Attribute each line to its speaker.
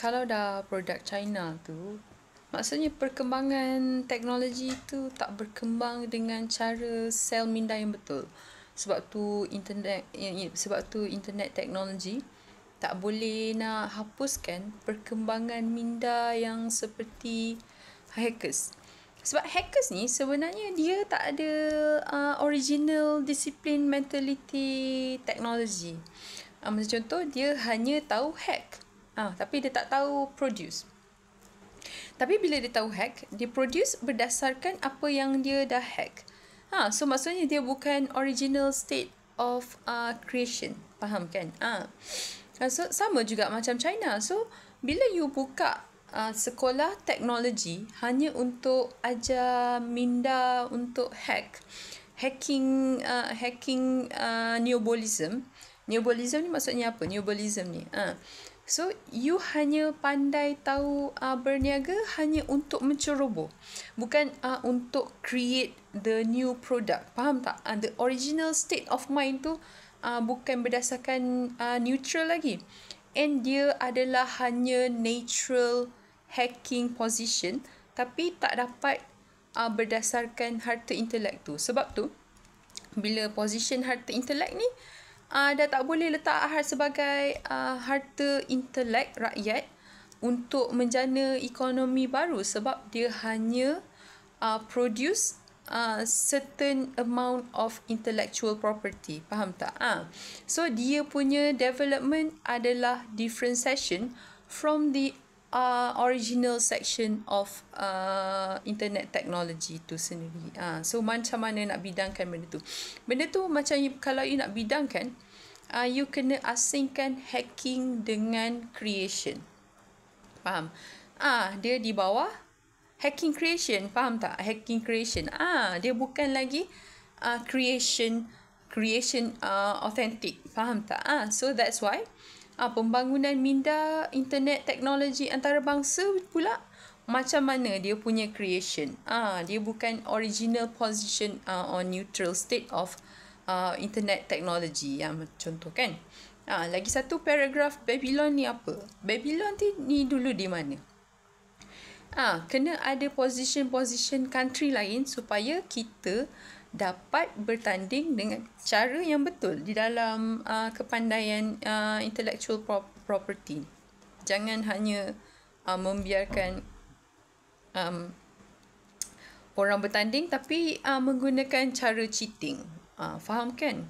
Speaker 1: kalau dah produk China tu, maksudnya perkembangan teknologi tu tak berkembang dengan cara sel minda yang betul. Sebab tu internet teknologi tak boleh nak hapuskan perkembangan minda yang seperti hackers. Sebab hackers ni sebenarnya dia tak ada original discipline mentality teknologi. Macam contoh, dia hanya tahu hack. Tapi dia tak tahu produce. Tapi bila dia tahu hack, dia produce berdasarkan apa yang dia dah hack. So maksudnya dia bukan original state of creation. Faham kan? So sama juga macam China. So bila you buka sekolah teknologi hanya untuk ajar minda untuk hacking neobolism. Neobolism ni maksudnya apa? Neobolism ni. So you hanya pandai tahu berniaga hanya untuk menceroboh. Bukan untuk create the new product. Faham tak? The original state of mind tu bukan berdasarkan neutral lagi. And dia adalah hanya natural hacking position, tapi tak dapat berdasarkan harta intelek tu. Sebab tu bila position harta intelek ni dah tak boleh letak sebagai harta intelek rakyat untuk menjana ekonomi baru, sebab dia hanya produce certain amount of intellectual property. Faham tak? So dia punya development adalah differentiation from the original section of internet technology tu sendiri. So macam mana nak bidangkan benda tu? Benda tu macam kalau you nak bidangkan, you kena asingkan hacking dengan creation. Faham? Dia di bawah hacking creation. Faham tak? Hacking creation. Dia bukan lagi creation authentic. Faham tak? So that's why pembangunan minda internet teknologi antarabangsa pula macam mana dia punya creation. Dia bukan original position or neutral state of internet teknologi. Contoh kan. Lagi satu paragraf Babylon ni apa? Babylon ni dulu di mana? Kena ada position country lain supaya kita dapat bertanding dengan cara yang betul di dalam kepandaian intellectual property. Jangan hanya membiarkan orang bertanding tapi menggunakan cara cheating. Faham kan?